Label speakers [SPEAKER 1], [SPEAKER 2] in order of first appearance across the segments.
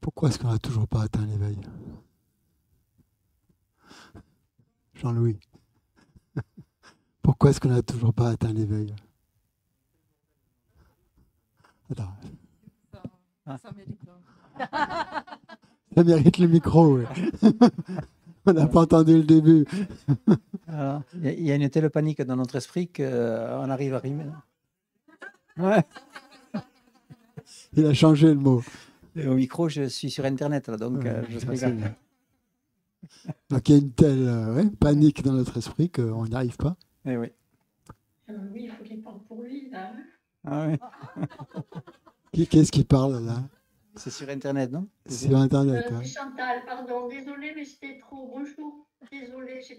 [SPEAKER 1] Pourquoi est-ce qu'on n'a toujours pas atteint l'éveil? Jean-Louis, pourquoi est-ce qu'on n'a toujours pas atteint l'éveil? Attends,
[SPEAKER 2] Ça mérite.
[SPEAKER 1] ça mérite le micro. Ouais. On n'a pas entendu le début.
[SPEAKER 3] Il y a une telle panique dans notre esprit qu'on arrive à rimer. Ouais.
[SPEAKER 1] Il a changé le mot.
[SPEAKER 3] Et au micro, je suis sur Internet, là, donc
[SPEAKER 1] Ouais,
[SPEAKER 3] je
[SPEAKER 1] ça,
[SPEAKER 3] sais
[SPEAKER 1] c'est
[SPEAKER 3] pas.
[SPEAKER 1] bien. Donc il y a une telle panique dans notre esprit qu'on n'y arrive pas.
[SPEAKER 3] Eh oui.
[SPEAKER 4] Oui, il faut qu'il parle pour lui, là.
[SPEAKER 3] Ah oui.
[SPEAKER 1] Qu'est-ce qui parle là?
[SPEAKER 3] C'est sur Internet, non?
[SPEAKER 1] C'est sur Internet. Ouais.
[SPEAKER 4] Chantal, pardon, désolée, mais c'était trop. Bonjour. Désolée, je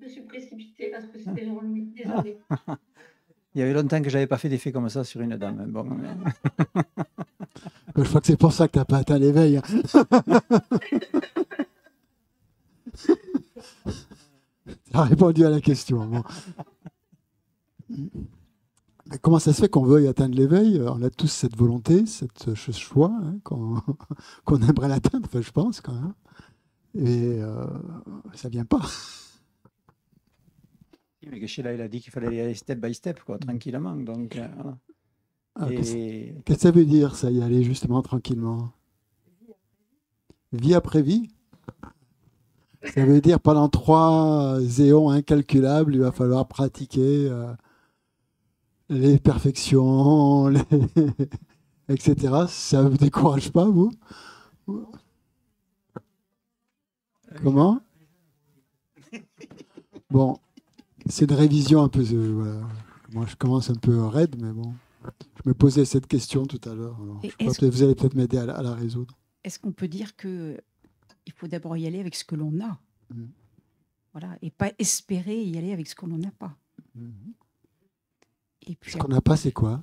[SPEAKER 4] me suis précipitée parce que c'était Jean-Louis. Désolée.
[SPEAKER 3] Il y avait longtemps que j'avais pas fait d'effet comme ça sur une dame. Bon, mais...
[SPEAKER 1] Je crois que c'est pour ça que tu n'as pas atteint l'éveil. Tu as répondu à la question. Bon. Mais comment ça se fait qu'on veuille atteindre l'éveil? On a tous cette volonté, ce choix, hein, qu'on aimerait l'atteindre, enfin, je pense quand même. Et ça ne vient pas.
[SPEAKER 3] Mais Sheila, il a dit qu'il fallait y aller step by step, quoi, tranquillement. Donc, voilà.
[SPEAKER 1] Ah,
[SPEAKER 3] Et...
[SPEAKER 1] qu'est-ce que ça veut dire, ça, y aller justement tranquillement? Vie après vie? Ça veut dire pendant 3 éons incalculables, il va falloir pratiquer les perfections, etc. Ça ne vous décourage pas, vous? Comment? Bon, c'est une révision un peu... voilà. Moi, je commence un peu raide, mais bon. Je me posais cette question tout à l'heure. Vous allez peut-être m'aider à la résoudre.
[SPEAKER 2] Est-ce qu'on peut dire qu'il faut d'abord y aller avec ce que l'on a, voilà, et pas espérer y aller avec ce qu'on n'en a pas. Et puis,
[SPEAKER 1] ce qu'on n'a pas, c'est quoi?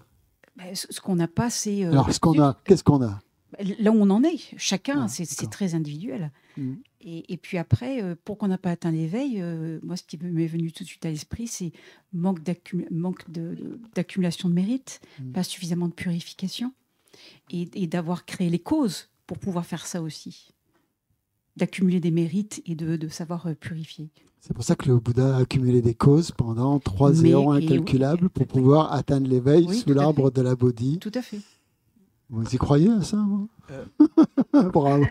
[SPEAKER 2] Ce qu'on n'a pas, c'est...
[SPEAKER 1] Alors, ce qu'on a, qu'est-ce qu'on a?
[SPEAKER 2] Là où on en est, chacun, c'est très individuel. Et puis après, pour qu'on n'a pas atteint l'éveil, moi, ce qui m'est venu tout de suite à l'esprit, c'est manque d'accumulation de mérite, pas suffisamment de purification, et d'avoir créé les causes pour pouvoir faire ça aussi, d'accumuler des mérites et de savoir purifier.
[SPEAKER 1] C'est pour ça que le Bouddha a accumulé des causes pendant 3 éons incalculables pour pouvoir atteindre l'éveil sous l'arbre de la Bodhi.
[SPEAKER 2] Tout à fait.
[SPEAKER 1] Vous y croyez à ça, vous? Bravo.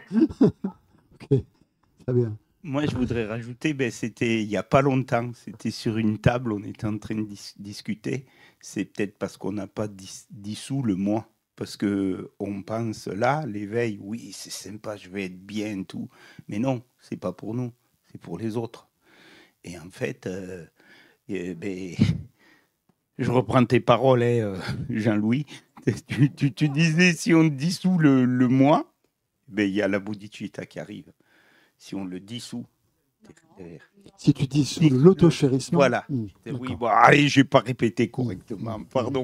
[SPEAKER 1] Ok, très bien.
[SPEAKER 5] Moi, je voudrais rajouter, c'était il n'y a pas longtemps, c'était sur une table, on était en train de discuter. C'est peut-être parce qu'on n'a pas dissous le moi. Parce qu'on pense là, l'éveil, oui, c'est sympa, je vais être bien, tout. Mais non, c'est pas pour nous, c'est pour les autres. Et en fait, je reprends tes paroles, Jean-Louis. Tu disais, si on dissout le moi, il y a la bodhicitta qui arrive. Si on le dissout, derrière.
[SPEAKER 1] Si tu dissous l'auto-chérissement.
[SPEAKER 5] Voilà. Oui, bon, allez, je n'ai pas répété correctement, pardon.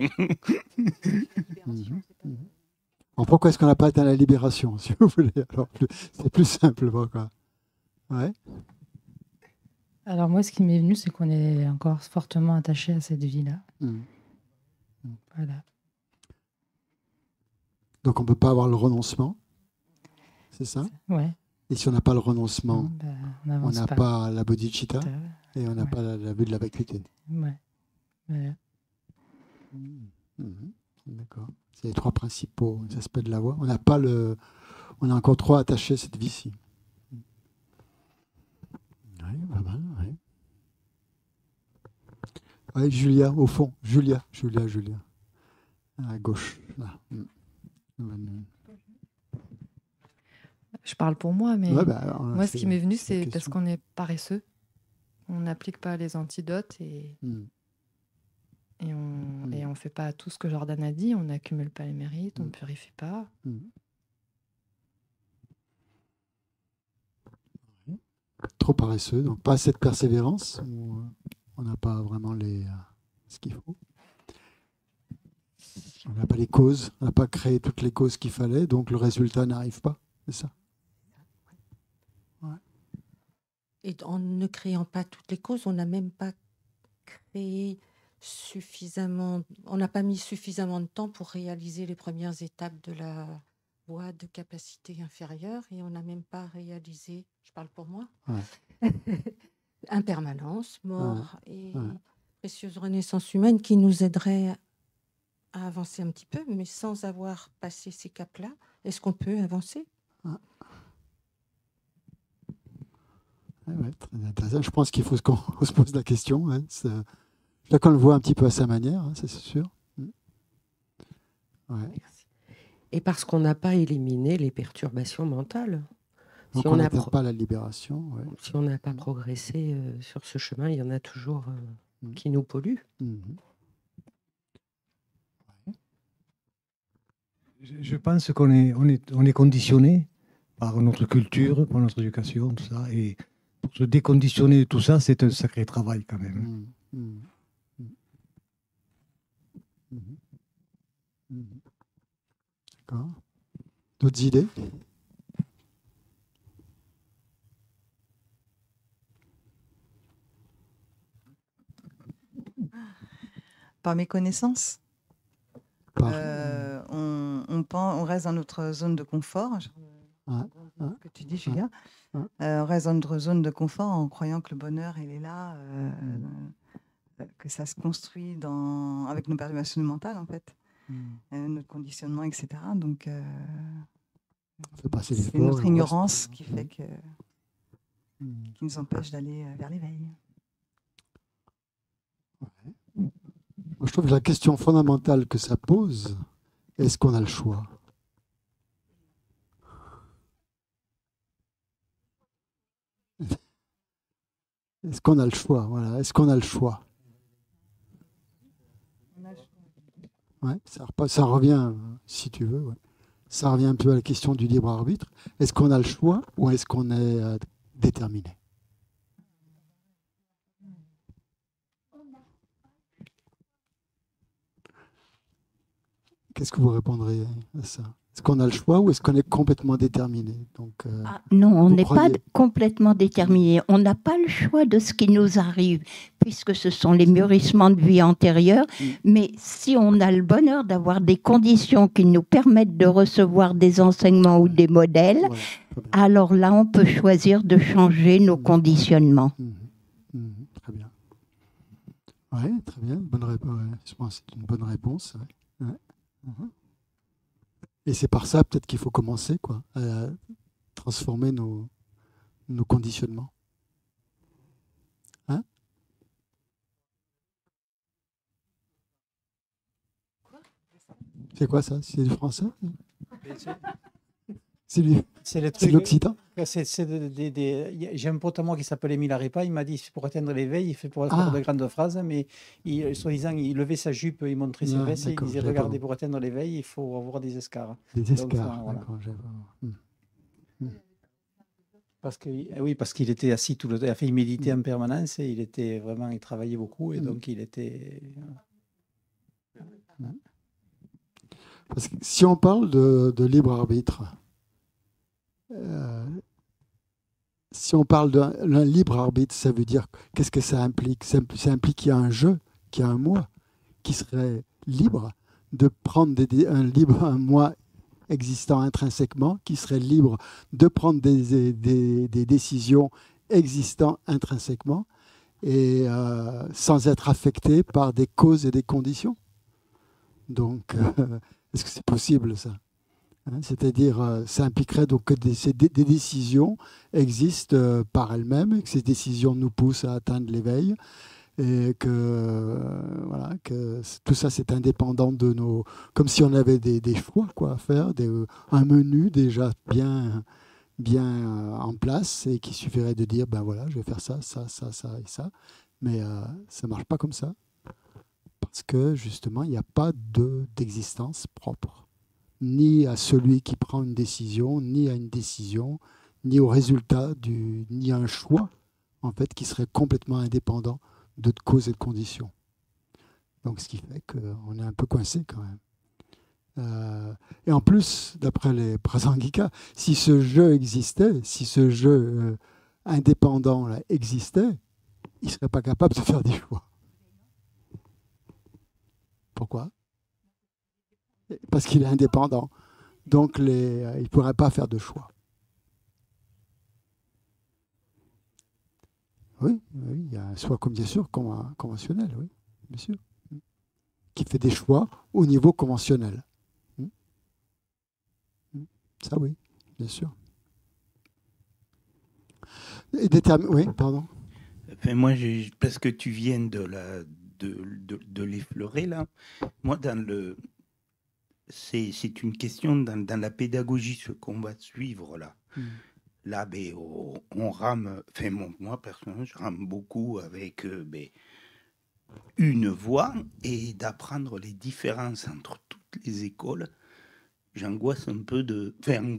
[SPEAKER 1] Bon, pourquoi est-ce qu'on n'a pas atteint la libération, si vous voulez? Alors, c'est plus simple, quoi. Ouais.
[SPEAKER 6] Alors moi, ce qui m'est venu, c'est qu'on est encore fortement attaché à cette vie-là. Voilà.
[SPEAKER 1] Donc on ne peut pas avoir le renoncement, c'est ça?
[SPEAKER 6] Ouais.
[SPEAKER 1] Et si on n'a pas le renoncement,
[SPEAKER 6] on
[SPEAKER 1] n'a pas la bodhicitta et on n'a pas la vue de la vacuité.
[SPEAKER 6] Ouais. Voilà.
[SPEAKER 1] D'accord. C'est les 3 principaux aspects de la voie. On n'a pas on est encore trop attaché à cette vie-ci. Oui, pas mal, oui. Oui, Julia, au fond. Julia. À gauche, là.
[SPEAKER 7] Je parle pour moi, mais moi, ce qui m'est venu, c'est
[SPEAKER 1] question.
[SPEAKER 7] parce qu'on est paresseux. On n'applique pas les antidotes et on fait pas tout ce que Jordan a dit. On n'accumule pas les mérites, on ne purifie pas.
[SPEAKER 1] Trop paresseux, donc pas assez de persévérance. On n'a pas vraiment ce qu'il faut. On n'a pas les causes, on n'a pas créé toutes les causes qu'il fallait, donc le résultat n'arrive pas. C'est ça. Ouais.
[SPEAKER 8] Et en ne créant pas toutes les causes, on n'a même pas créé suffisamment, on n'a pas mis suffisamment de temps pour réaliser les premières étapes de la voie de capacité inférieure et on n'a même pas réalisé, je parle pour moi, impermanence, mort et précieuse renaissance humaine qui nous aiderait à avancer un petit peu, mais sans avoir passé ces caps-là, est-ce qu'on peut avancer?
[SPEAKER 1] Très intéressant. Je pense qu'il faut qu'on se pose la question. Chacun le voit un petit peu à sa manière, c'est sûr.
[SPEAKER 9] Et parce qu'on n'a pas éliminé les perturbations mentales.
[SPEAKER 1] Donc on n'atteint pas la libération.
[SPEAKER 9] Si on n'a pas progressé sur ce chemin, il y en a toujours qui nous polluent.
[SPEAKER 10] Je pense qu'on est conditionné par notre culture, par notre éducation, tout ça. Et pour se déconditionner de tout ça, c'est un sacré travail quand même.
[SPEAKER 1] D'accord. D'autres idées?
[SPEAKER 11] Par mes connaissances, on reste dans notre zone de confort. Ce que tu dis, Julia. On reste dans notre zone de confort en croyant que le bonheur, il est là, que ça se construit avec nos perturbations mentales, en fait, notre conditionnement, etc. Donc, c'est notre ignorance qui fait qui nous empêche d'aller vers l'éveil.
[SPEAKER 1] Moi, je trouve que la question fondamentale que ça pose, est-ce qu'on a le choix? Est-ce qu'on a le choix? Voilà. Est-ce qu'on a le choix? Ça revient, si tu veux, ça revient un peu à la question du libre arbitre. Est-ce qu'on a le choix ou est-ce qu'on est déterminé? Qu'est-ce que vous répondrez à ça? Est-ce qu'on a le choix ou est-ce qu'on est complètement déterminé?
[SPEAKER 12] Non, on n'est pas complètement déterminé. On n'a pas le choix de ce qui nous arrive, puisque ce sont les mûrissements de vie antérieure. Mais si on a le bonheur d'avoir des conditions qui nous permettent de recevoir des enseignements ou des modèles, alors là, on peut choisir de changer nos conditionnements.
[SPEAKER 1] Très bien. Oui, très bien. Bonne réponse. Je pense que c'est une bonne réponse. Et c'est par ça peut-être qu'il faut commencer, à transformer nos conditionnements. C'est quoi ça? C'est du français? C'est l'occitan?
[SPEAKER 3] J'ai un pote à moi qui s'appelle Émile Arepa, il m'a dit pour atteindre l'éveil, il fait pour faire de grandes phrases, mais soi-disant, il levait sa jupe, il montrait ses fesses, et il disait regardez, pour atteindre l'éveil, il faut avoir des escarres.
[SPEAKER 1] Des escarres,
[SPEAKER 3] Parce qu'il était assis tout le temps, il méditait en permanence, et il travaillait beaucoup, et donc il était...
[SPEAKER 1] Parce que si on parle de libre arbitre, si on parle d'un libre arbitre, ça veut dire, qu'est-ce que ça implique? Ça implique qu'il y a un jeu, qu'il y a un moi qui serait libre de prendre un moi existant intrinsèquement, qui serait libre de prendre des décisions existant intrinsèquement et sans être affecté par des causes et des conditions. Donc, est-ce que c'est possible, ça? C'est-à-dire, ça impliquerait donc que des décisions existent par elles-mêmes, et que ces décisions nous poussent à atteindre l'éveil, et que tout ça c'est indépendant de nos... Comme si on avait des choix à faire, un menu déjà bien en place, et qu'il suffirait de dire, ben voilà, je vais faire ça, ça, ça, ça et ça. Mais ça ne marche pas comme ça, parce que justement, il n'y a pas d'existence propre, ni à celui qui prend une décision, ni à une décision, ni au résultat, ni à un choix, en fait, qui serait complètement indépendant de causes et de conditions. Donc, ce qui fait qu'on est un peu coincé quand même. Et en plus, d'après les Prasangika, si ce jeu existait, si ce jeu indépendant là, existait, il ne serait pas capable de faire des choix. Pourquoi? Parce qu'il est indépendant. Donc, il ne pourrait pas faire de choix. Oui, il y a un choix, comme bien sûr, conventionnel, oui, bien sûr, qui fait des choix au niveau conventionnel. Ça, oui, bien sûr. Oui, pardon.
[SPEAKER 5] Enfin, moi, parce que tu viens de l'effleurer, là, moi, c'est une question dans la pédagogie, ce qu'on va suivre, là. Là, on rame, enfin, moi, personnellement, je rame beaucoup avec une voix et d'apprendre les différences entre toutes les écoles. J'angoisse un peu de... Enfin,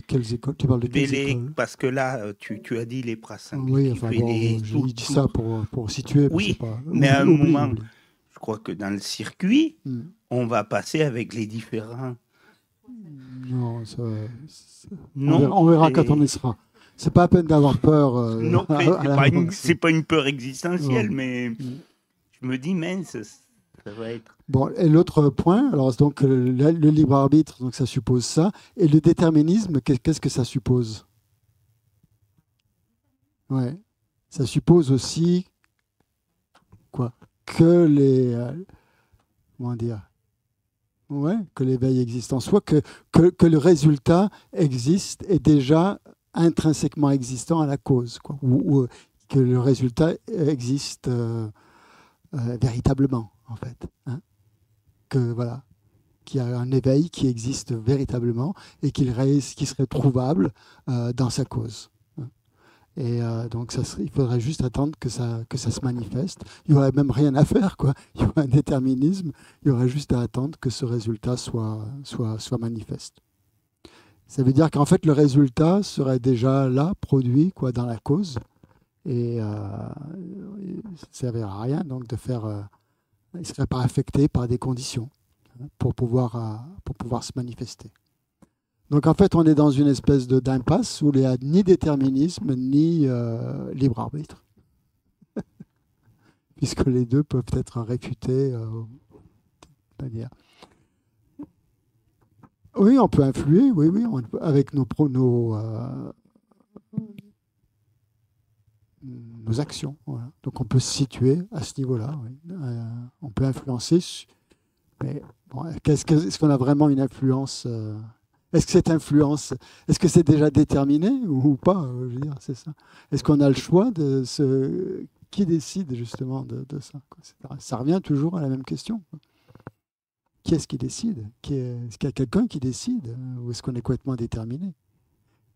[SPEAKER 1] quelles écoles? Tu parles de quelles écoles?
[SPEAKER 5] Parce que là, tu as dit les Prassans.
[SPEAKER 1] Oui, enfin bon, j'ai dit ça pour situer.
[SPEAKER 5] Oui, mais à un moment, je crois que dans le circuit, on va passer avec les différents...
[SPEAKER 1] Non, on verra quand on y sera. C'est pas à peine d'avoir peur.
[SPEAKER 5] Non, c'est pas une peur existentielle, mais je me dis, mince, ça va être...
[SPEAKER 1] Bon, et l'autre point, alors donc le libre arbitre, donc ça suppose ça, et le déterminisme, qu'est-ce que ça suppose? Ouais, ça suppose aussi quoi? Que comment dire? Ouais, que l'éveil existe en soi, que le résultat existe, est déjà intrinsèquement existant à la cause, quoi, ou que le résultat existe véritablement, en fait. Hein, voilà, qu'il y a un éveil qui existe véritablement et qui serait trouvable dans sa cause. Et donc, il faudrait juste attendre que ça se manifeste. Il n'y aurait même rien à faire, quoi. Il y aurait un déterminisme. Il y aurait juste à attendre que ce résultat soit manifeste. Ça veut dire qu'en fait, le résultat serait déjà là, produit, quoi, dans la cause. Et ça ne servirait à rien, donc, de faire... il ne serait pas affecté par des conditions pour pouvoir se manifester. Donc en fait, on est dans une espèce d'impasse où il n'y a ni déterminisme, ni libre arbitre. Puisque les deux peuvent être réfutés. Oui, on peut influer, oui, avec nos actions. Voilà. Donc on peut se situer à ce niveau-là. Oui. On peut influencer. Mais bon, est-ce qu'on a vraiment une influence Est-ce que cette influence, est-ce que c'est déjà déterminé ou pas? Je veux dire, c'est ça. Est-ce qu'on a le choix de qui décide justement de ça, quoi? Ça revient toujours à la même question. Qui est-ce qui décide? Est-ce qu'il y a quelqu'un qui décide ou est-ce qu'on est complètement déterminé?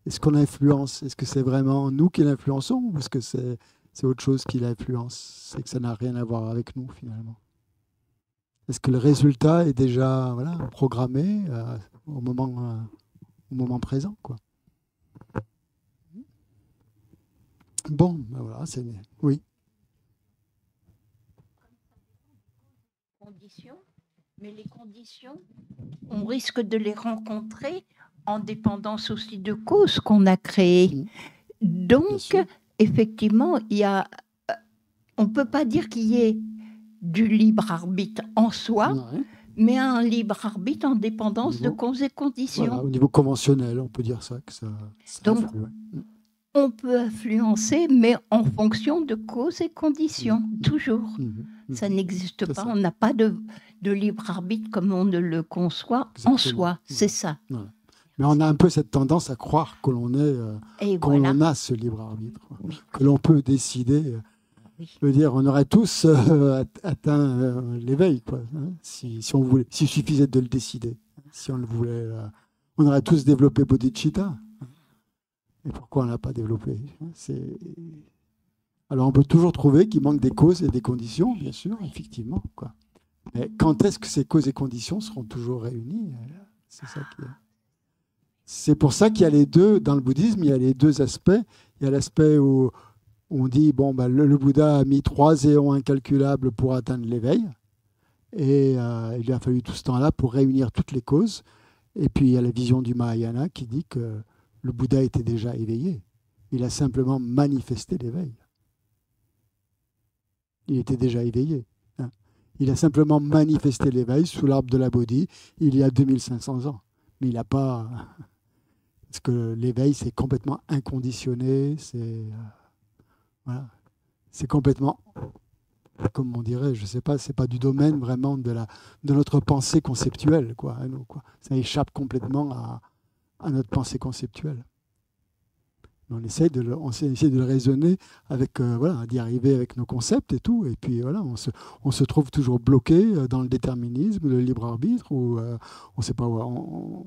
[SPEAKER 1] Est-ce qu'on influence? Est-ce que c'est vraiment nous qui l'influençons ou est-ce que c'est autre chose qui l'influence? C'est que ça n'a rien à voir avec nous finalement. Est-ce que le résultat est déjà programmé au moment présent, quoi? Bon, ben voilà, c'est... Oui.
[SPEAKER 12] Mais les conditions, on risque de les rencontrer en dépendance aussi de causes qu'on a créées. Donc, effectivement, on ne peut pas dire qu'il y ait du libre arbitre en soi, mais un libre arbitre en dépendance de causes et conditions.
[SPEAKER 1] Voilà, au niveau conventionnel, on peut dire ça. Que ça
[SPEAKER 12] donc, influe, on peut influencer, mais en fonction de causes et conditions, toujours. Ça n'existe pas, on n'a pas de libre arbitre comme on ne le conçoit en soi, c'est ça.
[SPEAKER 1] Voilà. Mais on a un peu cette tendance à croire que l'on l'on a ce libre arbitre, que l'on peut décider. Je veux dire, on aurait tous atteint l'éveil, quoi, hein, si on voulait, s'il suffisait de le décider. Si on le voulait, on aurait tous développé bodhicitta. Et pourquoi on ne l'a pas développé? Alors on peut toujours trouver qu'il manque des causes et des conditions, bien sûr, effectivement, quoi. Mais quand est-ce que ces causes et conditions seront toujours réunies? C'est ça qui est... C'est pour ça qu'il y a les deux, dans le bouddhisme, il y a les deux aspects. Il y a l'aspect où on dit, bon, ben, le Bouddha a mis 3 éons incalculables pour atteindre l'éveil. Et il lui a fallu tout ce temps-là pour réunir toutes les causes. Et puis il y a la vision du Mahayana qui dit que le Bouddha était déjà éveillé. Il a simplement manifesté l'éveil. Il était déjà éveillé. Hein. Il a simplement manifesté l'éveil sous l'arbre de la Bodhi il y a 2500 ans. Mais il n'a pas... Parce que l'éveil, c'est complètement inconditionné, c'est voilà. C'est complètement, comme on dirait, je ne sais pas, c'est pas du domaine vraiment de notre pensée conceptuelle, quoi, à nous, quoi. Ça échappe complètement à notre pensée conceptuelle. On essaie de le raisonner avec, voilà, d'y arriver avec nos concepts et tout, et puis voilà, on se trouve toujours bloqué dans le déterminisme, le libre arbitre, ou on ne sait pas où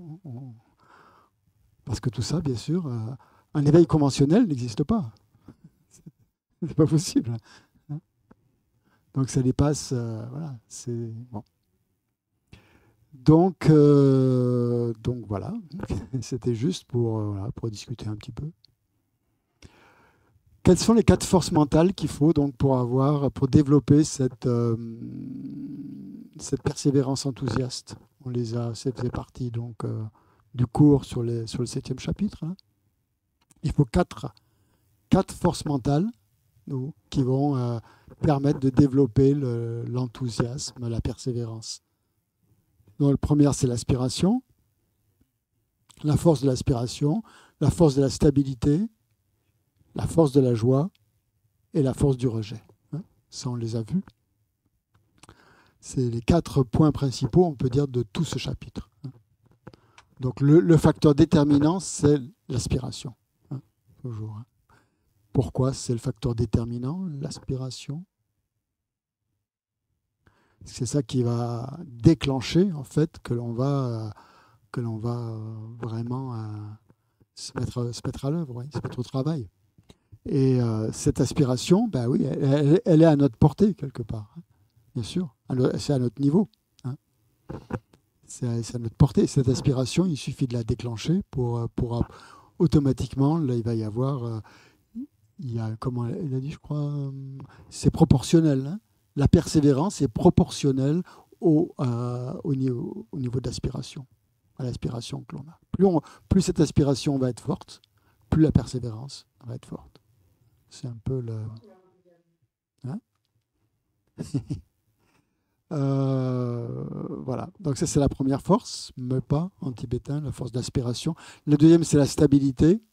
[SPEAKER 1] parce que tout ça, bien sûr, un éveil conventionnel n'existe pas. C'est pas possible. Donc ça dépasse, voilà, c'est bon. Donc voilà, c'était juste pour discuter un petit peu. Quelles sont les 4 forces mentales qu'il faut donc pour développer cette persévérance enthousiaste? On les a, c'est parti donc du cours sur le 7e chapitre. Hein. Il faut 4 forces mentales qui vont permettre de développer l'enthousiasme, la persévérance. Donc, la première, c'est l'aspiration, la force de l'aspiration, la force de la stabilité, la force de la joie et la force du rejet. Hein, ça, on les a vus. C'est les 4 points principaux, on peut dire, de tout ce chapitre. Donc, le facteur déterminant, c'est l'aspiration. Hein, toujours. Hein. Pourquoi c'est le facteur déterminant, l'aspiration? C'est ça qui va déclencher, en fait, que l'on va vraiment se mettre à l'œuvre, se mettre au travail. Et cette aspiration, ben oui, elle est à notre portée, quelque part. Hein, bien sûr, c'est à notre niveau. Hein. C'est à notre portée. Cette aspiration, il suffit de la déclencher pour automatiquement, là, il va y avoir... il y a, comment il a dit, je crois, c'est proportionnel. Hein. La persévérance est proportionnelle au niveau d'aspiration, à l'aspiration que l'on a. Plus cette aspiration va être forte, plus la persévérance va être forte. C'est un peu le... Hein. Voilà. Donc ça, c'est la première force, MEPA, en tibétain, la force d'aspiration. La deuxième, c'est la stabilité.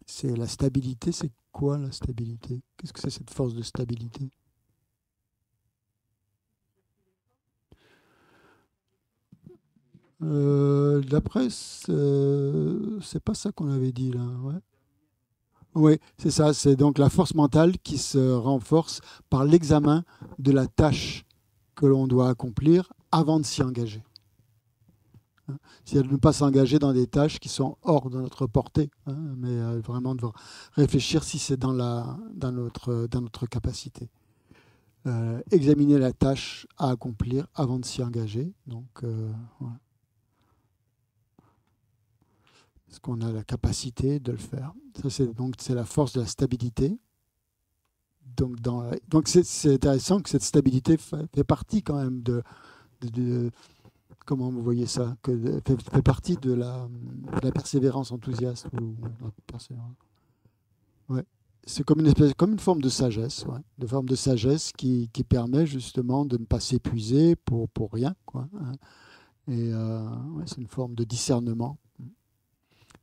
[SPEAKER 1] C'est la stabilité, c'est quoi la stabilité? Qu'est-ce que c'est cette force de stabilité? D'après, c'est pas ça qu'on avait dit là. Ouais. Oui, c'est ça. C'est donc la force mentale qui se renforce par l'examen de la tâche que l'on doit accomplir avant de s'y engager. C'est de ne pas s'engager dans des tâches qui sont hors de notre portée, hein, mais vraiment de réfléchir si c'est dans notre capacité. Examiner la tâche à accomplir avant de s'y engager. Donc, voilà. Est-ce qu'on a la capacité de le faire? Ça, c'est la force de la stabilité. Donc c'est intéressant que cette stabilité fait partie quand même de comment vous voyez ça, que fait partie de la persévérance enthousiaste ouais. C'est comme une forme de sagesse, ouais, de forme de sagesse qui permet justement de ne pas s'épuiser pour rien, quoi. Hein. Et ouais, c'est une forme de discernement.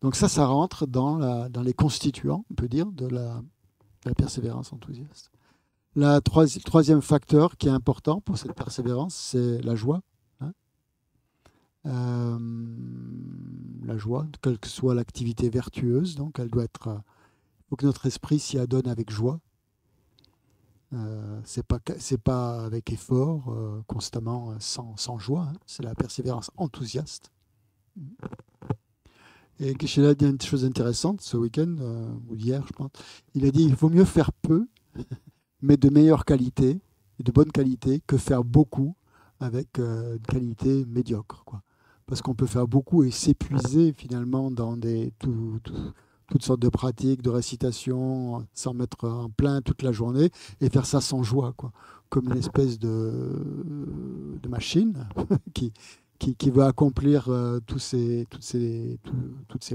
[SPEAKER 1] Donc ça rentre dans les constituants, on peut dire, de la persévérance enthousiaste. Le troisième facteur qui est important pour cette persévérance, c'est la joie. La joie, quelle que soit l'activité vertueuse, donc elle doit être. Il faut que notre esprit s'y adonne avec joie. C'est pas avec effort, constamment sans joie. Hein. C'est la persévérance enthousiaste. Et Geshe-la a dit une chose intéressante ce week-end, ou hier, je pense. Il a dit il vaut mieux faire peu, mais de meilleure qualité, et de bonne qualité, que faire beaucoup avec une qualité médiocre, quoi. Parce qu'on peut faire beaucoup et s'épuiser finalement dans toutes sortes de pratiques, de récitation, s'en mettre en plein toute la journée et faire ça sans joie, quoi. Comme une espèce de machine qui va accomplir toutes ces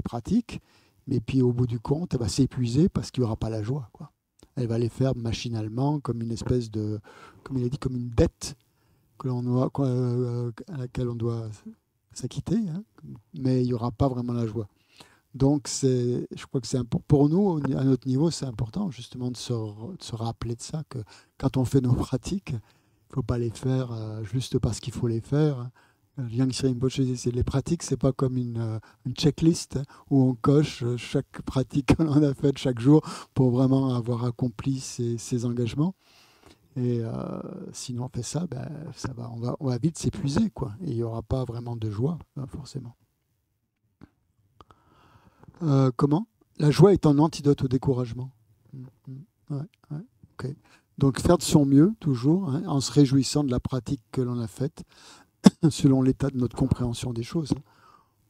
[SPEAKER 1] pratiques, mais puis au bout du compte, elle va s'épuiser parce qu'il n'y aura pas la joie, quoi. elle va les faire machinalement, comme une espèce de, comme il a dit, comme une dette à laquelle on doit s'acquitter, hein, mais il n'y aura pas vraiment la joie. Donc, je crois que c'est pour nous, à notre niveau, c'est important justement de se rappeler de ça, que quand on fait nos pratiques, il ne faut pas les faire juste parce qu'il faut les faire. Yang Rinpoche disait, les pratiques, ce n'est pas comme une checklist, hein, où on coche chaque pratique que l'on a faite chaque jour pour vraiment avoir accompli ses engagements. Et sinon on fait ça, ça va, on va vite s'épuiser, quoi. Et il n'y aura pas vraiment de joie, forcément. Comment ? La joie est un antidote au découragement. Okay. Donc faire de son mieux, toujours, hein, en se réjouissant de la pratique que l'on a faite, selon l'état de notre compréhension des choses.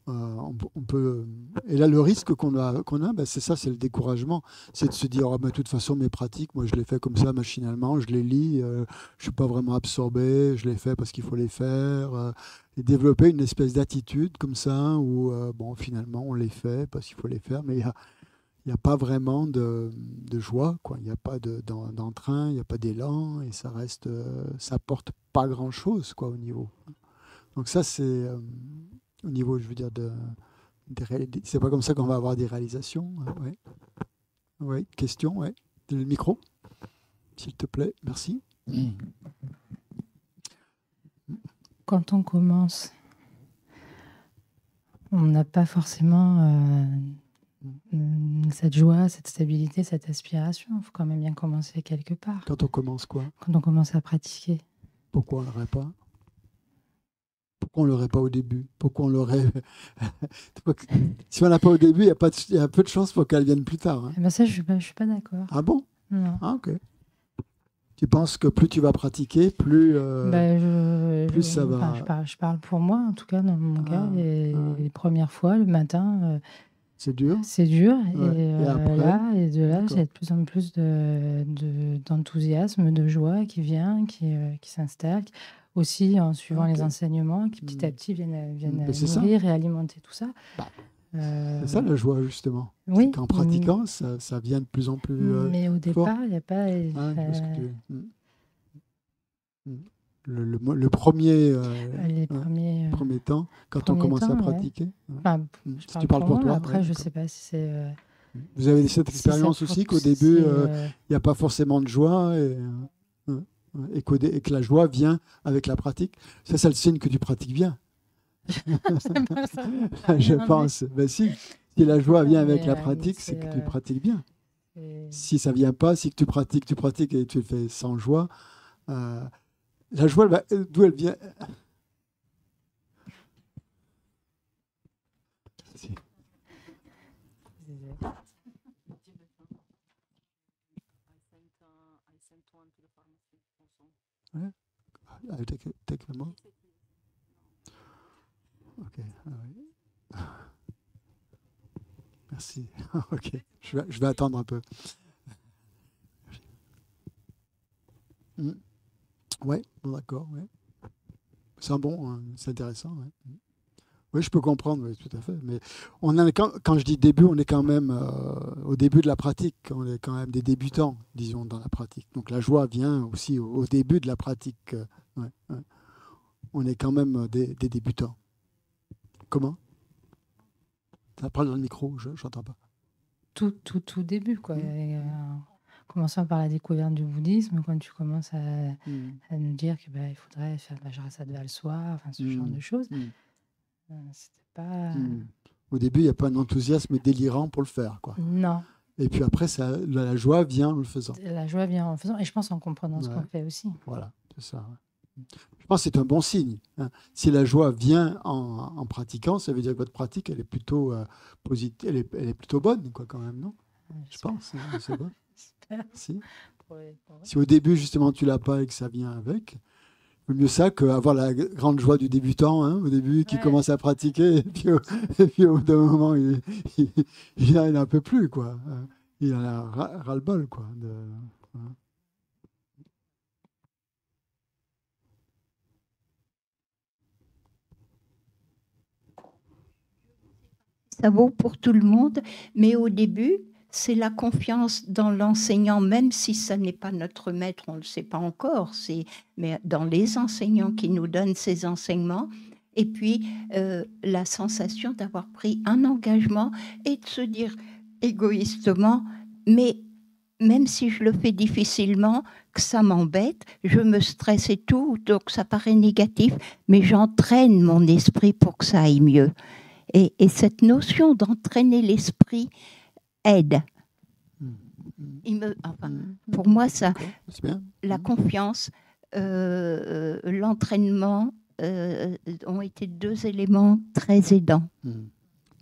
[SPEAKER 1] On peut... Et là, le risque qu'on a c'est ça, c'est le découragement. C'est de se dire, oh, de toute façon, mes pratiques, moi, je les fais comme ça, machinalement, je les lis, je ne suis pas vraiment absorbé, je les fais parce qu'il faut les faire. Et développer une espèce d'attitude comme ça, où, finalement, on les fait parce qu'il faut les faire, mais il n'y a pas vraiment de joie, quoi. Il n'y a pas d'entrain, il n'y a pas d'élan, et ça reste... ça apporte pas grand-chose, quoi, au niveau. Donc ça, c'est... au niveau, je veux dire, c'est pas comme ça qu'on va avoir des réalisations. Ouais. Ouais. Question, ouais. Le micro, s'il te plaît. Merci.
[SPEAKER 6] Quand on commence, on n'a pas forcément cette joie, cette stabilité, cette aspiration. Il faut quand même bien commencer quelque part.
[SPEAKER 1] Quand on commence quoi ?
[SPEAKER 6] Quand on commence à pratiquer.
[SPEAKER 1] Pourquoi on ne l'aurait pas ? Pourquoi on ne l'aurait pas au début ? Pourquoi on l'aurait... Si on l'a pas au début, il y a peu de chances pour qu'elle vienne plus tard. Hein.
[SPEAKER 6] Ben ça, je suis pas d'accord.
[SPEAKER 1] Ah bon ?
[SPEAKER 6] Non.
[SPEAKER 1] Ah, ok. Tu penses que plus tu vas pratiquer, plus ça va...
[SPEAKER 6] Je parle pour moi, en tout cas, dans mon cas. Les premières fois, le matin...
[SPEAKER 1] c'est dur ?
[SPEAKER 6] C'est dur.
[SPEAKER 1] Ouais. Et après,
[SPEAKER 6] de là, j'ai de plus en plus d'enthousiasme, de joie qui vient, qui s'installe. Aussi en suivant les enseignements qui petit à petit viennent nourrir et alimenter tout ça.
[SPEAKER 1] C'est ça la joie, justement.
[SPEAKER 6] Oui.
[SPEAKER 1] Qu'en pratiquant, ça vient de plus en plus
[SPEAKER 6] mais au départ, il n'y a pas...
[SPEAKER 1] Le premier, premier temps, quand on commence à pratiquer.
[SPEAKER 6] Ouais. Enfin,
[SPEAKER 1] tu parles pour toi.
[SPEAKER 6] Après, je ne sais pas si c'est...
[SPEAKER 1] Vous avez cette expérience aussi qu'au début, il n'y a pas forcément de joie et que la joie vient avec la pratique. Ça, c'est le signe que tu pratiques bien. Je pense. Ben si la joie vient avec la pratique, c'est que tu pratiques bien. Si ça ne vient pas, si que tu pratiques et tu le fais sans joie, la joie, d'où elle vient? Ouais. Take the mot. Ok. Ah oui. Merci. Ok. Je vais attendre un peu. Ouais, bon, d'accord. Ouais. C'est bon, hein, c'est intéressant. Ouais. Oui, je peux comprendre, oui, tout à fait. Mais quand je dis début, on est quand même au début de la pratique. On est quand même des débutants, disons, dans la pratique. Donc la joie vient aussi au début de la pratique. Ouais. On est quand même des débutants. Comment ? Ça parle dans le micro, je n'entends pas.
[SPEAKER 6] Tout début, quoi. Commençant par la découverte du bouddhisme, quand tu commences à nous dire qu'il faudrait faire de la Jarasatva le soir, enfin, ce genre de choses. C'était pas...
[SPEAKER 1] Au début, il n'y a pas un enthousiasme délirant pour le faire, quoi.
[SPEAKER 6] Non.
[SPEAKER 1] Et puis après, la joie vient en le faisant.
[SPEAKER 6] La joie vient en le faisant, et je pense en comprenant ce qu'on fait aussi.
[SPEAKER 1] Voilà, c'est ça. Ouais. Je pense que c'est un bon signe. Hein. Si la joie vient en pratiquant, ça veut dire que votre pratique, elle est plutôt positive, elle est plutôt bonne, quoi, quand même, non ? Je pense, hein, c'est bon. Si. Si au début, justement, tu l'as pas et que ça vient avec, vaut mieux ça qu'avoir la grande joie du débutant, hein, au début, qui commence à pratiquer, et puis au bout d'un moment, il n'en peut plus, quoi. Il en a ras-le-bol, quoi.
[SPEAKER 12] Ça vaut pour tout le monde, mais au début, c'est la confiance dans l'enseignant, même si ça n'est pas notre maître, on ne le sait pas encore, mais dans les enseignants qui nous donnent ces enseignements. Et puis, la sensation d'avoir pris un engagement et de se dire égoïstement, mais même si je le fais difficilement, que ça m'embête, je me stresse et tout, donc ça paraît négatif, mais j'entraîne mon esprit pour que ça aille mieux. Et cette notion d'entraîner l'esprit aide. Pour moi, ça, la confiance, l'entraînement ont été deux éléments très aidants.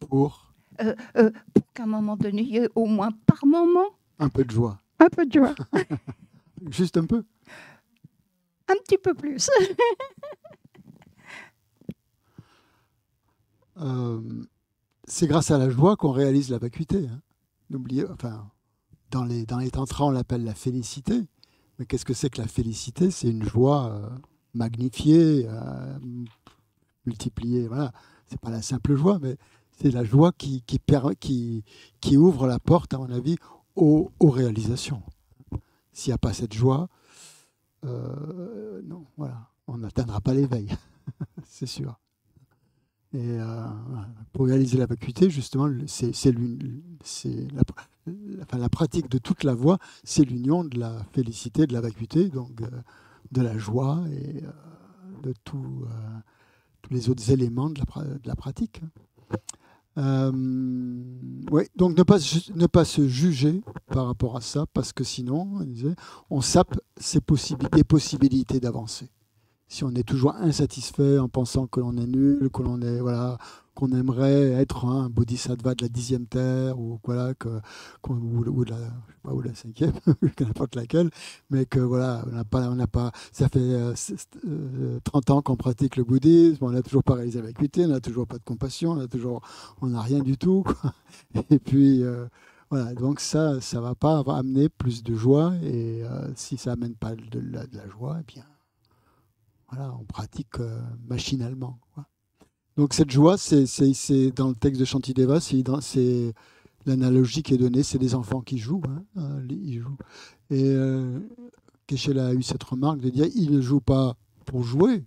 [SPEAKER 1] Pour
[SPEAKER 12] qu'à un moment donné, il y ait au moins par moment
[SPEAKER 1] un peu de joie.
[SPEAKER 12] Un peu de joie.
[SPEAKER 1] Juste un peu.
[SPEAKER 12] Un petit peu plus.
[SPEAKER 1] C'est grâce à la joie qu'on réalise la vacuité. Hein. N'oubliez, dans les tantras, on l'appelle la félicité. Mais qu'est-ce que c'est que la félicité? C'est une joie magnifiée, multipliée. Voilà. C'est pas la simple joie, mais c'est la joie qui ouvre la porte, à mon avis, aux réalisations. S'il n'y a pas cette joie, non, voilà, on n'atteindra pas l'éveil, c'est sûr. Et pour réaliser la vacuité, justement, la pratique de toute la voie, c'est l'union de la félicité, de la vacuité, donc de la joie et de tous les autres éléments de la pratique. Ouais, donc ne pas se juger par rapport à ça, parce que sinon, on sape des possibilités d'avancer. Si on est toujours insatisfait en pensant que l'on est nul, qu'on aimerait être un bodhisattva de la 10e terre ou de la 5e, n'importe laquelle, mais que voilà, on n'a pas. Ça fait 30 ans qu'on pratique le bouddhisme, on n'a toujours pas réalisé la vacuité, on n'a toujours pas de compassion, on n'a rien du tout, quoi. Et puis voilà, donc ça va pas amener plus de joie, et si ça amène pas de la joie, eh bien voilà, on pratique machinalement, quoi. Donc cette joie, c'est dans le texte de Shantideva, c'est l'analogie qui est donnée, c'est des enfants qui jouent, hein, ils jouent. Et Geshe-la a eu cette remarque de dire, ils ne jouent pas pour jouer.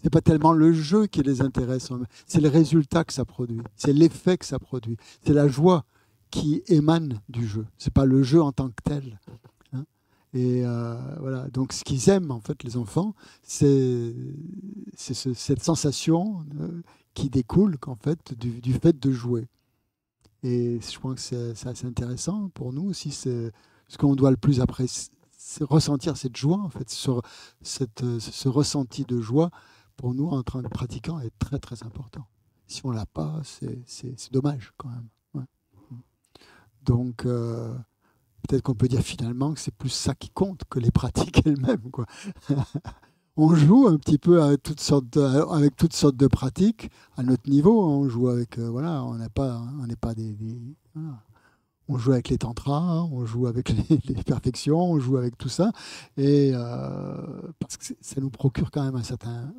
[SPEAKER 1] C'est pas tellement le jeu qui les intéresse, c'est le résultat que ça produit, c'est l'effet que ça produit, c'est la joie qui émane du jeu. C'est pas le jeu en tant que tel. Et voilà, donc ce qu'ils aiment, en fait, les enfants, c'est cette sensation qui découle, qu'en fait, du fait de jouer. Et je crois que c'est assez intéressant pour nous aussi. Ce qu'on doit le plus apprécier, c'est ressentir cette joie, en fait, ce ressenti de joie, pour nous, en train de pratiquant, est très, très important. Si on ne l'a pas, c'est dommage, quand même. Ouais. Donc peut-être qu'on peut dire finalement que c'est plus ça qui compte que les pratiques elles-mêmes, quoi. On joue un petit peu avec toutes sortes de pratiques à notre niveau. On joue avec voilà, on n'est pas voilà. On joue avec les tantras, on joue avec les perfections, on joue avec tout ça, et parce que ça nous procure quand même un certain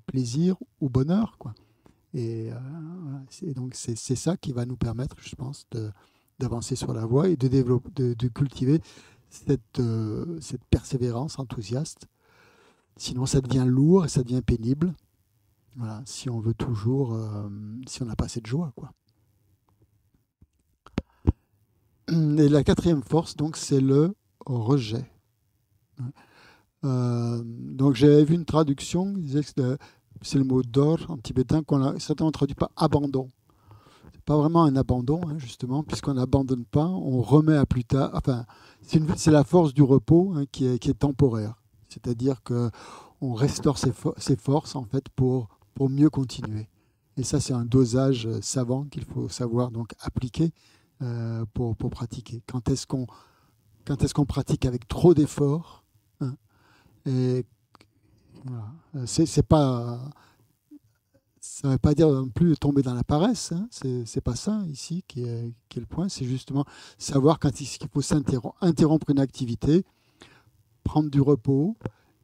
[SPEAKER 1] plaisir ou bonheur, quoi. Et voilà, donc c'est ça qui va nous permettre, je pense, d'avancer sur la voie et de développer, de cultiver cette persévérance enthousiaste. Sinon, ça devient lourd et ça devient pénible. Voilà, si on veut toujours, si on n'a pas cette joie, quoi. Et la quatrième force, donc, c'est le rejet. Donc, j'avais vu une traduction qui disait que c'est le mot d'or en tibétain qu'on a certainement traduit par abandon. Pas vraiment un abandon, hein, justement, puisqu'on n'abandonne pas, on remet à plus tard. Enfin, c'est la force du repos, hein, qui est temporaire. C'est-à-dire qu'on restaure ses forces, en fait, pour mieux continuer. Et ça, c'est un dosage savant qu'il faut savoir donc appliquer pour pratiquer. Quand est-ce qu'on pratique avec trop d'efforts, hein, et voilà, c'est pas... Ça ne veut pas dire non plus tomber dans la paresse, hein. C'est pas ça ici qui est le point. C'est justement savoir quand il faut interrompre une activité, prendre du repos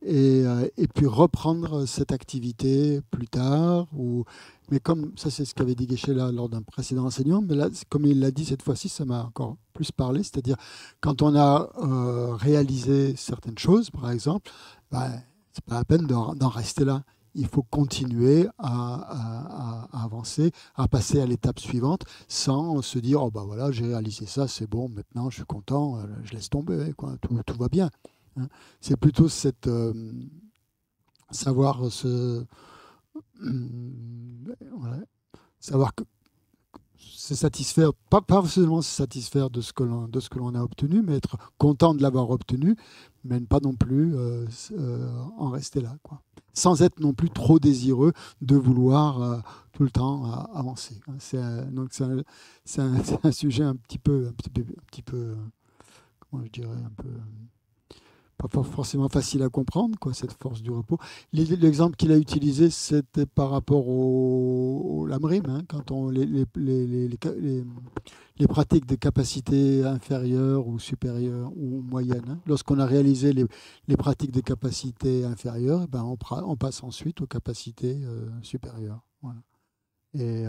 [SPEAKER 1] et puis reprendre cette activité plus tard. Mais comme ça, c'est ce qu'avait dit Guéchet là, lors d'un précédent enseignement, mais là, comme il l'a dit cette fois-ci, ça m'a encore plus parlé, c'est-à-dire quand on a réalisé certaines choses, par exemple, c'est pas la peine d'en rester là. Il faut continuer à avancer, à passer à l'étape suivante, sans se dire oh bah voilà, j'ai réalisé ça, c'est bon, maintenant je suis content, je laisse tomber, quoi, tout va bien. Hein. C'est plutôt cette savoir savoir que se satisfaire, pas seulement se satisfaire de ce que l'on a obtenu, mais être content de l'avoir obtenu, mais ne pas non plus en rester là, quoi. Sans être non plus trop désireux de vouloir tout le temps avancer. Donc c'est un sujet un petit peu, comment je dirais, un peu pas forcément facile à comprendre, quoi, cette force du repos. L'exemple qu'il a utilisé, c'était par rapport au l'AMRIM, hein, quand on les pratiques de capacité inférieure ou supérieure ou moyenne. Hein. Lorsqu'on a réalisé les pratiques de capacité inférieure, ben on passe ensuite aux capacités supérieures. Voilà. Et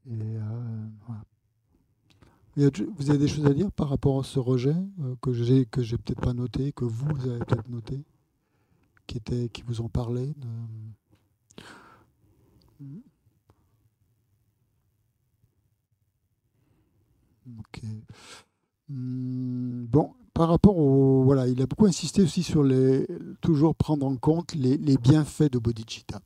[SPEAKER 1] voilà. Vous avez des choses à dire par rapport à ce rejet que j'ai peut-être pas noté, que vous avez peut-être noté, qui vous ont parlé Ok. Bon, par rapport au voilà, il a beaucoup insisté aussi sur toujours prendre en compte les bienfaits de bodhicitta.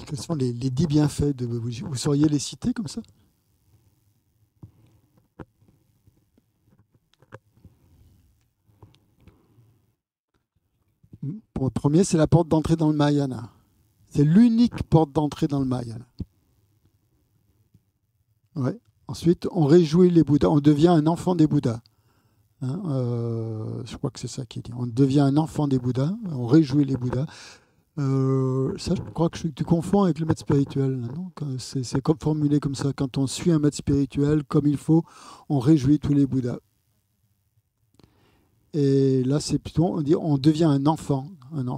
[SPEAKER 1] Quels sont les 10 bienfaits de bodhicitta? Vous sauriez les citer comme ça? Pour le premier, c'est la porte d'entrée dans le Mahayana. C'est l'unique porte d'entrée dans le Mahayana. Ouais. Ensuite, on réjouit les Bouddhas. On devient un enfant des Bouddhas. Hein, je crois que c'est ça qui est dit. On devient un enfant des Bouddhas. On réjouit les Bouddhas. Ça, je crois que tu confonds avec le maître spirituel. Non, c'est comme formulé comme ça. Quand on suit un maître spirituel comme il faut, on réjouit tous les Bouddhas. Et là, c'est plutôt, on dit, on devient un enfant, un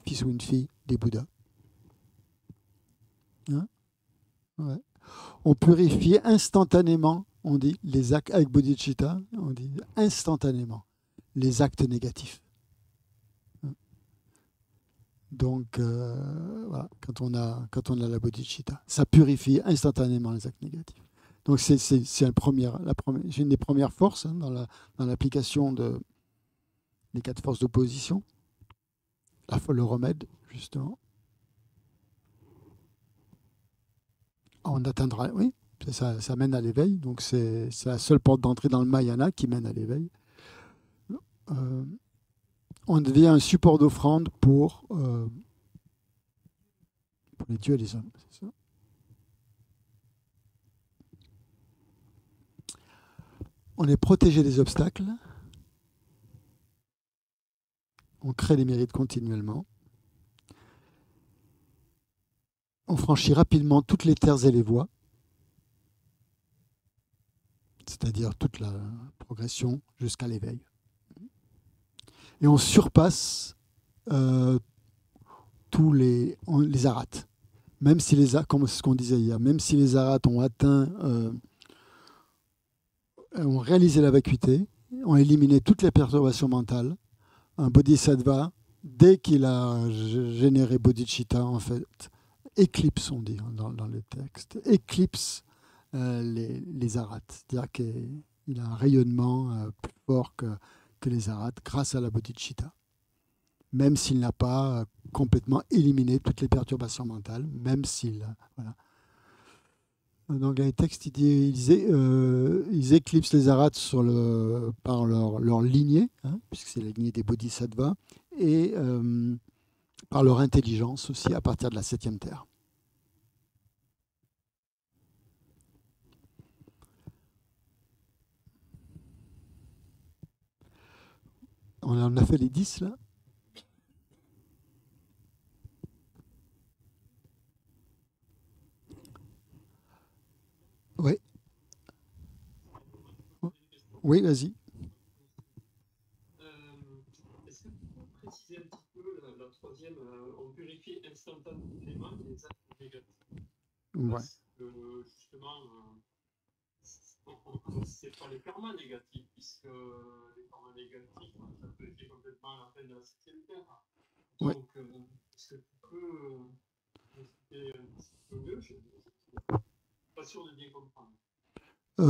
[SPEAKER 1] fils ou une fille des Bouddhas. Hein, ouais. On purifie instantanément, on dit, les actes avec bodhicitta, on dit instantanément les actes négatifs. Donc, voilà, quand on a la bodhicitta, ça purifie instantanément les actes négatifs. Donc, c'est une des premières forces, hein, dans l'application des 4 forces d'opposition. Le remède, justement. On atteindra, oui, ça mène à l'éveil. Donc, c'est la seule porte d'entrée dans le Mahayana qui mène à l'éveil. On devient un support d'offrande pour les dieux et les hommes. C'est ça. On est protégé des obstacles. On crée des mérites continuellement. On franchit rapidement toutes les terres et les voies, c'est-à-dire toute la progression jusqu'à l'éveil. Et on surpasse tous les arathas. Même si comme ce qu'on disait hier, même si les arathas ont atteint, ont réalisé la vacuité, ont éliminé toutes les perturbations mentales, un bodhisattva, dès qu'il a généré bodhicitta, en fait, éclipse, on dit dans le texte, éclipse les arathas. C'est-à-dire qu'il a un rayonnement plus fort que les arathas grâce à la bodhicitta. Même s'il n'a pas complètement éliminé toutes les perturbations mentales, même s'il... Voilà. Donc, dans les textes, ils éclipsent les arathas par leur lignée, hein, puisque c'est la lignée des bodhisattvas, et par leur intelligence aussi, à partir de la 7e terre. On en a fait les 10, là. Oui. Oui, vas-y.
[SPEAKER 13] Est-ce que tu peux préciser un petit peu la troisième, on purifie instantanément les actes négatifs.
[SPEAKER 1] Ouais.
[SPEAKER 13] Parce que justement, c'est pas les karmas négatifs, puisque les karmas négatifs, ça peut être complètement à la fin de la septième terre. Donc, est-ce que tu peux expliquer un petit peu mieux? Je ne suis pas sûr de bien comprendre.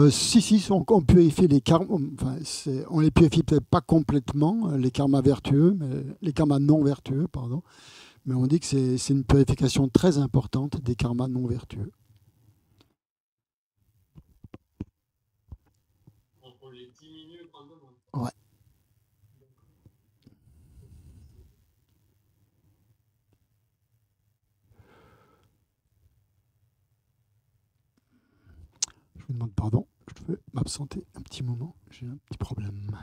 [SPEAKER 1] Si, on purifie les karmas, enfin, on les purifie peut-être pas complètement, les karmas vertueux, mais les karmas non vertueux, pardon, mais on dit que c'est une purification très importante des karmas non vertueux.
[SPEAKER 13] On les diminue grandement.
[SPEAKER 1] Ouais. Je vous demande pardon, je vais m'absenter un petit moment, j'ai un petit problème.